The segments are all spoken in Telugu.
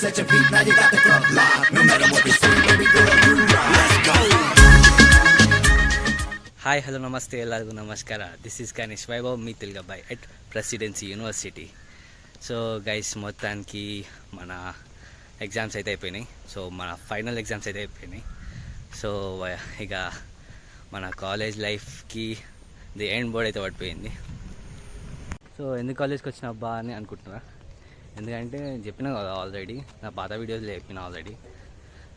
set your feet, now you got the club locked. No matter what we say, baby girl, you rock. Let's go. Hi hello నమస్తే ಎಲ್ಲರಿಗೂ ನಮಸ್ಕಾರ. దిస్ ఈజ్ గణేష్ వైభవ్ మీ తెలుగు అబ్బాయి at presidency university. So guys, మొత్తానికి మన ఎగ్జామ్స్ అయితే అయిపోయినాయి. సో మన ఫైనల్ ఎగ్జామ్స్ అయితే అయిపోయినాయి. సో ఇక మన కాలేజ్ లైఫ్కి ది ఎండ్ బోర్డ్ అయితే పడిపోయింది. సో ఎందుకు కాలేజ్కి వచ్చిన అబ్బా అని అనుకుంటున్నా, ఎందుకంటే చెప్పినా కదా ఆల్రెడీ, నా పాత వీడియోస్లో చెప్పిన ఆల్రెడీ.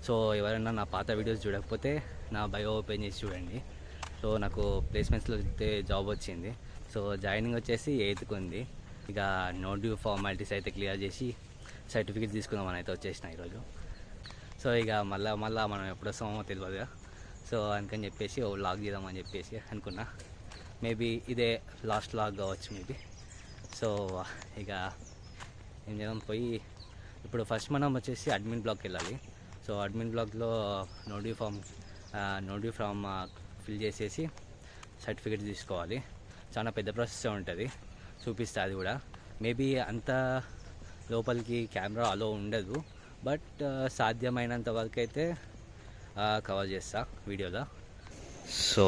సో ఎవరైనా నా పాత వీడియోస్ చూడకపోతే నా బయో ఓపెన్ చేసి చూడండి. సో నాకు ప్లేస్మెంట్స్లో అయితే జాబ్ వచ్చింది. సో జాయినింగ్ వచ్చేసి 8th ఉంది. ఇక నో డ్యూ ఫార్మాలిటీస్ అయితే క్లియర్ చేసి సర్టిఫికేట్ తీసుకుందామని అయితే వచ్చేసిన ఈరోజు. సో ఇక మళ్ళీ మనం ఎప్పుడు వస్తామో తెలియదు. సో అందుకని చెప్పేసి లాగ్ చేద్దామని చెప్పేసి అనుకున్నా. మేబీ ఇదే లాస్ట్ లాగ్ కావచ్చు మేబీ. సో ఇక ఏం చేద్దాం, పోయి ఇప్పుడు ఫస్ట్ మనం వచ్చేసి అడ్మిన్ బ్లాక్కి వెళ్ళాలి. సో అడ్మిన్ బ్లాక్లో నో డ్యూ ఫ్రమ్ ఫిల్ చేసేసి సర్టిఫికేట్ తీసుకోవాలి. చాలా పెద్ద ప్రాసెస్ ఉంటుంది, చూపిస్తా అది కూడా. మేబీ అంత లోపలికి కెమెరా అలో ఉండదు, బట్ సాధ్యమైనంత వరకు అయితే కవర్ చేస్తా వీడియోలో. సో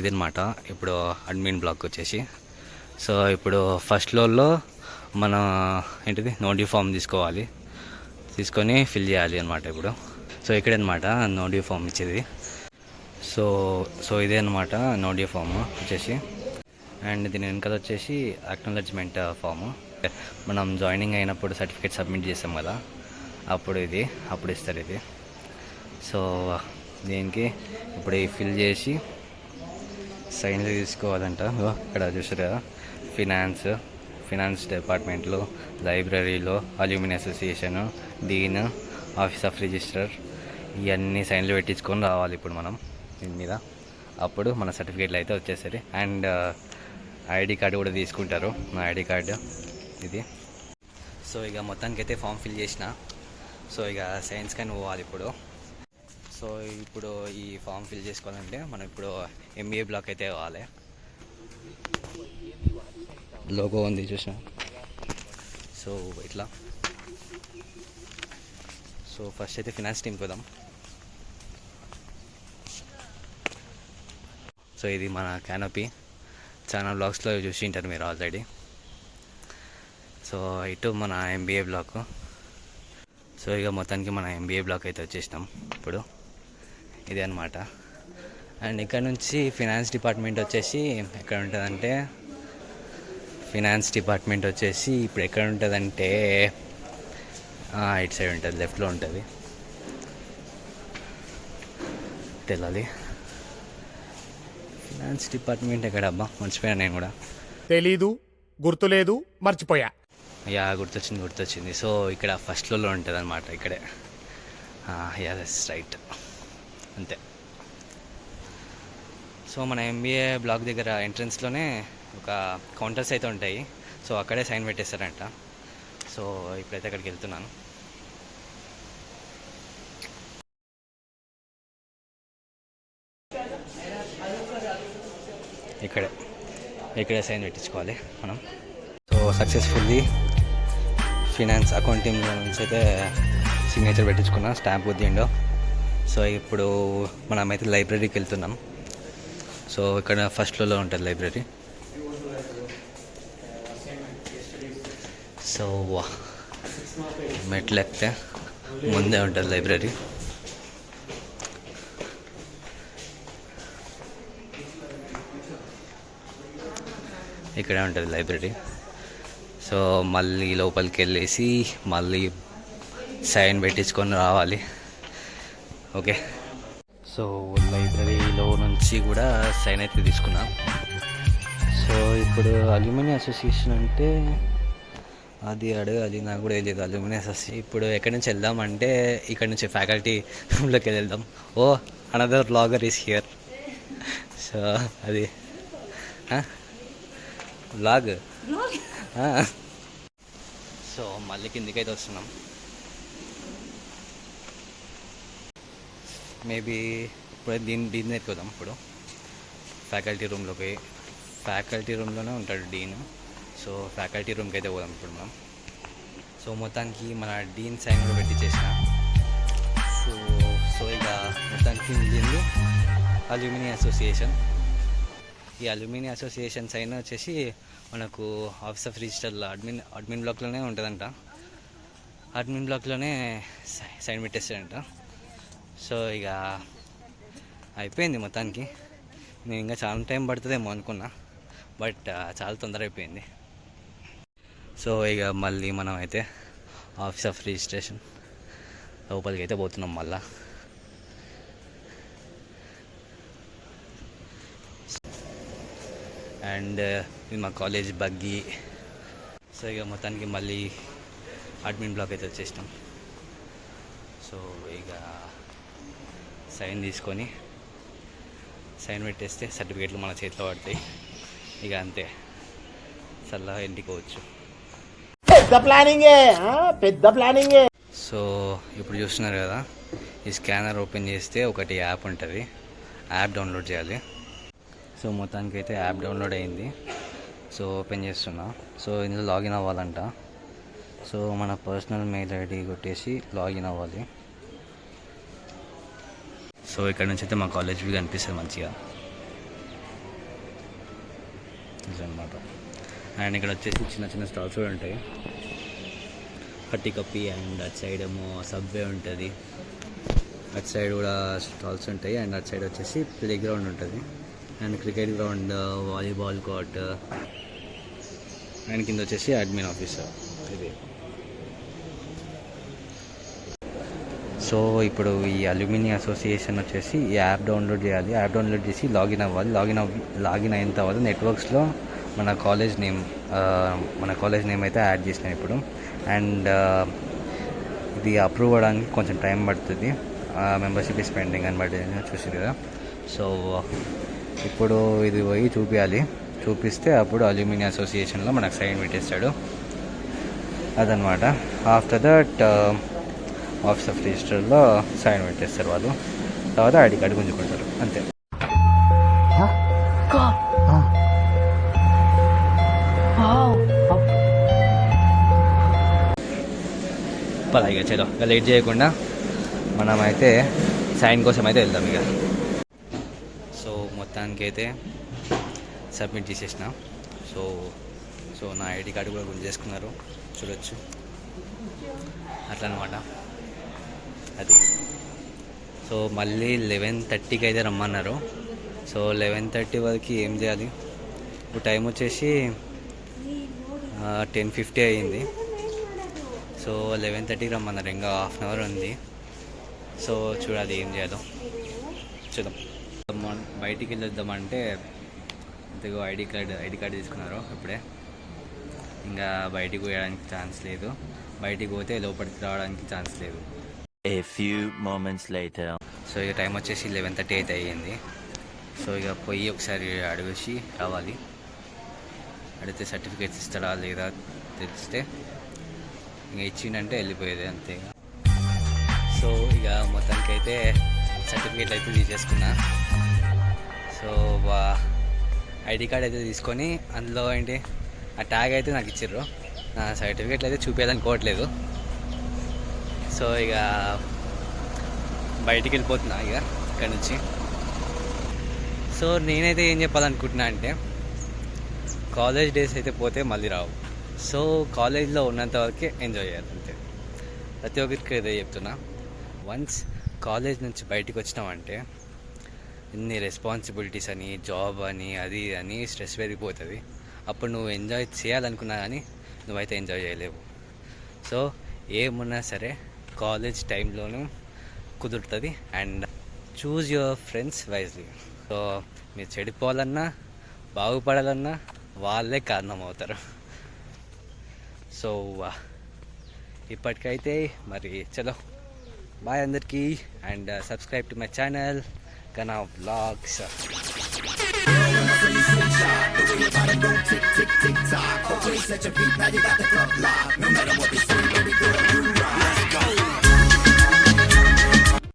ఇదన్నమాట ఇప్పుడు అడ్మిన్ బ్లాక్ వచ్చేసి. సో ఇప్పుడు ఫస్ట్ ఫ్లోర్లో మన ఏంటిది నో డ్యూ ఫామ్ తీసుకొని ఫిల్ చేయాలి అనమాట ఇప్పుడు. సో ఇక్కడనమాట నో డ్యూ ఫామ్ ఇచ్చేది. సో ఇదే అనమాట నో డ్యూ ఫామ్ వచ్చేసి. అండ్ దీని వెనకాల వచ్చేసి అక్నాలెడ్జ్మెంట్ ఫాము. మనం జాయినింగ్ అయినప్పుడు సర్టిఫికేట్ సబ్మిట్ చేస్తాం కదా, అప్పుడు ఇస్తారు ఇది. సో దీనికి ఇప్పుడు ఫిల్ చేసి సైన్లు తీసుకోవాలంట. ఇక్కడ చూసారు కదా, ఫినాన్స్ డిపార్ట్మెంట్లో, లైబ్రరీలో, alumni association, dean, office of registrar, ఇవన్నీ సైన్లు పెట్టించుకొని రావాలి ఇప్పుడు మనం దీని మీద. అప్పుడు మన సర్టిఫికేట్లు అయితే వచ్చేసరి. అండ్ ఐడి కార్డు కూడా తీసుకుంటారు, నా ఐడి కార్డు ఇది. సో ఇక మొత్తానికి అయితే ఫామ్ ఫిల్ చేసిన. సో ఇక సైన్స్ కానీ పోవాలి ఇప్పుడు. సో ఇప్పుడు ఈ ఫామ్ ఫిల్ చేసుకోవాలంటే మనం ఇప్పుడు ఎంబీఏ బ్లాక్ అయితే కావాలి. లోగో ఉంది చూసిన. సో ఇట్లా. సో ఫస్ట్ అయితే ఫినాన్స్ టీమ్కి పోదాం. సో ఇది మన క్యానోపీ, చాలా బ్లాగ్స్లో చూసి ఉంటారు మీరు ఆల్రెడీ. సో ఇటు మన ఎంబీఏ బ్లాక్. సో ఇక మొత్తానికి మన ఎంబీఏ బ్లాక్ అయితే వచ్చేసినాం ఇప్పుడు. ఇదే అనమాట. అండ్ ఇక్కడ నుంచి ఫినాన్స్ డిపార్ట్మెంట్ వచ్చేసి ఎక్కడ ఉంటుందంటే, ఇప్పుడు ఎక్కడ ఉంటుందంటే ఇటు సైడ్ ఉంటుంది, లెఫ్ట్లో ఉంటుంది. తెలాలి ఫినాన్స్ డిపార్ట్మెంట్ ఎక్కడబ్బా, మర్చిపోయాను నేను కూడా. తెలీదు, గుర్తులేదు, మర్చిపోయా. గుర్తొచ్చింది. సో ఇక్కడ ఫస్ట్ ఫ్లోర్లో ఉంటుంది అనమాట, ఇక్కడే. ఎస్ రైట్, అంతే. సో మన ఎంబీఏ బ్లాక్ దగ్గర ఎంట్రన్స్లోనే ఒక కౌంటర్స్ అయితే ఉంటాయి. సో అక్కడే సైన్ పెట్టేస్తారంట. సో ఇప్పుడైతే అక్కడికి వెళ్తున్నాను. ఇక్కడే సైన్ పెట్టించుకోవాలి మనం. సో సక్సెస్ఫుల్లీ ఫినాన్స్ అకౌంటింగ్ నుంచి అయితే సిగ్నేచర్ పెట్టించుకున్నా, స్టాంప్ వద్దిండో. సో ఇప్పుడు మనమైతే లైబ్రరీకి వెళ్తున్నాం. సో ఇక్కడ ఫస్ట్ ఫ్లోర్లో ఉంటుంది లైబ్రరీ. సో మెట్లు ఎక్కితే ముందే ఉంటుంది లైబ్రరీ. ఇక్కడే ఉంటుంది లైబ్రరీ. సో మళ్ళీ లోపలికి వెళ్ళేసి మళ్ళీ సైన్ పెట్టించుకొని రావాలి. ఓకే. సో లైబ్రరీలో నుంచి కూడా సైన్ అయితే తీసుకున్నా. సో ఇప్పుడు అల్యూమిని అసోసియేషన్ అంటే అది అడగాలి, నాకు కూడా తెలియదు. అల్యూమిని అసోసియేషన్ ఇప్పుడు ఎక్కడి నుంచి వెళ్దామంటే ఇక్కడ నుంచి ఫ్యాకల్టీ రూమ్లోకి వెళ్దాం. Another blogger is here. So అది బ్లాగ్. సో మళ్ళీ కిందికైతే వస్తున్నాం. మేబీ ఇప్పుడే దీన్ని ఎత్తుకోదాం. ఇప్పుడు ఫ్యాకల్టీ రూమ్లోనే ఉంటాడు డీన్. సో ఫ్యాకల్టీ రూమ్కి అయితే పోదాం ఇప్పుడు మనం. సో మొత్తానికి మన డీన్ సైన్ కూడా పెట్టించేసిన. సో ఇక మొత్తానికి మిగిలింది అల్యూమినియం అసోసియేషన్. ఈ అల్యూమినియం అసోసియేషన్ సైన్ వచ్చేసి మనకు ఆఫీస్ ఆఫ్ రిజిస్టర్లో అడ్మిన్ బ్లాక్లోనే ఉంటుందంట. అడ్మిన్ బ్లాక్లోనే సైన్ పెట్టేస్తాడంట. సో ఇక అయిపోయింది మొత్తానికి. నేను ఇంకా చాలా టైం పడుతుందేమో అనుకున్నా, బట్ చాలా తొందర అయిపోయింది. సో ఇక మళ్ళీ మనం అయితే ఆఫీస్ ఆఫ్ రిజిస్ట్రేషన్ లోపలికి అయితే పోతున్నాం మళ్ళా. అండ్ ఇది మా కాలేజ్ బగ్గి. సో ఇక మొత్తానికి మళ్ళీ అడ్మిన్ బ్లాక్ అయితే వచ్చేసినాం. సో ఇక సైన్ తీసుకొని సైన్ పెట్టేస్తే సర్టిఫికేట్లు మన చేతిలో పడతాయి. ఇక అంతే, చల్లగా ఇంటికి పోవచ్చు. పెద్ద ప్లానింగే. సో ఇప్పుడు చూస్తున్నారు కదా, ఈ స్కానర్ ఓపెన్ చేస్తే ఒకటి యాప్ ఉంటుంది, యాప్ డౌన్లోడ్ చేయాలి. సో మొత్తానికి అయితే యాప్ డౌన్లోడ్ అయింది. సో ఓపెన్ చేస్తున్నా. సో ఇందులో లాగిన్ అవ్వాలంట. సో మన పర్సనల్ మెయిల్ ఐడి కొట్టేసి లాగిన్ అవ్వాలి. సో ఇక్కడ నుంచి అయితే మా కాలేజ్ వ్యూ కనిపిస్తుంది మంచిగా అనమాట. అండ్ ఇక్కడ వచ్చేసి చిన్న చిన్న స్టాల్స్ కూడా ఉంటాయి, పట్టి కప్పి. అండ్ అటు సైడ్ ఏమో సబ్వే ఉంటుంది, అటు సైడ్ కూడా స్టాల్స్ ఉంటాయి. అండ్ అటు సైడ్ వచ్చేసి ప్లే గ్రౌండ్ ఉంటుంది, and cricket ground, volleyball court, and కింద వచ్చేసి అడ్మిన్ ఆఫీస్ ఇది. సో ఇప్పుడు ఈ అల్యూమినియం అసోసియేషన్ వచ్చేసి ఈ యాప్ డౌన్లోడ్ చేయాలి. యాప్ డౌన్లోడ్ చేసి లాగిన్ అవ్వాలి. లాగిన్ అయిన తర్వాత నెట్వర్క్స్లో మన కాలేజ్ నేమ్ అయితే యాడ్ చేసినాం ఇప్పుడు. అండ్ ఇది అప్రూవ్ అవ్వడానికి కొంచెం టైం పడుతుంది. మెంబర్షిప్ ఇస్ పెండింగ్ అని బట్టి చూసి కదా. సో ఇప్పుడు ఇది పోయి చూపిస్తే అప్పుడు అల్యూమినియం అసోసియేషన్లో మనకు సైన్ పెట్టేస్తాడు. అదనమాట. ఆఫ్టర్ దట్ ఆఫీస్ ఆఫ్ రిజిస్టర్లో సైన్ పెట్టేస్తారు వాళ్ళు. తర్వాత ఐడి కార్డు గుంజుకుంటారు, అంతే. పలాగా చలో, ఇక లేట్ చేయకుండా మనమైతే సైన్ కోసం అయితే వెళ్దాం ఇక. సో మొత్తానికి అయితే సబ్మిట్ చేసేసిన. సో నా ఐడి కార్డు కూడా గుంజేసుకున్నారు, చూడొచ్చు. అట్లా అనమాట అది. సో మళ్ళీ 11:30కి అయితే రమ్మన్నారు. సో 11:30 వరకు ఏం చేయాలి? ఇప్పుడు టైం వచ్చేసి 10:50 అయ్యింది. సో 11:30కి రమ్మన్నారు, ఇంకా హాఫ్ అన్ అవర్ ఉంది. సో చూడాలి ఏం చేయాలో, చూద్దాం. బయటికి వెళ్ళొద్దామంటే ఇంతకు ఐడి కార్డు తీసుకున్నారు ఇప్పుడే. ఇంకా బయటికి పోయడానికి ఛాన్స్ లేదు, బయటికి పోతే లోపలికి రావడానికి ఛాన్స్ లేదు. A few moments later. So ఇక టైం వచ్చేసి 11:30 అయితే అయ్యింది. సో ఇక పోయి ఒకసారి అడిగేసి రావాలి. అడిగితే సర్టిఫికేట్స్ ఇస్తాడా లేదా తెలిస్తే ఇంకా ఇచ్చిందంటే వెళ్ళిపోయేది, అంతే. సో ఇక మొత్తానికి అయితే సర్టిఫికేట్ అయితే తీసేసుకున్నా. సో ఐడి కార్డ్ అయితే తీసుకొని అందులో ఏంటి ఆ ట్యాగ్ అయితే నాకు ఇచ్చిర్రు. నా సర్టిఫికేట్లు అయితే చూపించాలనుకోవట్లేదు. సో ఇక బయటికి వెళ్ళిపోతున్నా ఇక ఇక్కడ నుంచి. సో నేనైతే ఏం చెప్పాలనుకుంటున్నా అంటే, కాలేజ్ డేస్ అయితే పోతే మళ్ళీ రావు. సో కాలేజ్లో ఉన్నంత వరకే ఎంజాయ్ చేయాలి, అంతే. ప్రతి ఒక్కరికి ఇదే చెప్తున్నా. వన్స్ కాలేజ్ నుంచి బయటికి వచ్చినామంటే ఇన్ని రెస్పాన్సిబిలిటీస్ అని, జాబ్ అని, అది అని స్ట్రెస్ పెరిగిపోతుంది. అప్పుడు నువ్వు ఎంజాయ్ చేయాలనుకున్నా కానీ నువ్వైతే ఎంజాయ్ చేయలేవు. సో ఏమున్నా సరే కాలేజ్ టైంలోనూ కుదురుతుంది. And choose your friends wisely. So మీరు చెడిపోవాలన్నా బాగుపడాలన్నా వాళ్ళే కారణం అవుతారు. సో ఇప్పటికైతే మరి చలో బాయ్ అందరికీ. And subscribe to my channel Kana Vlogs. Tick, tick, tick, tock. Always set your beat, now you got the club locked. No matter what they say, baby girl, you rock.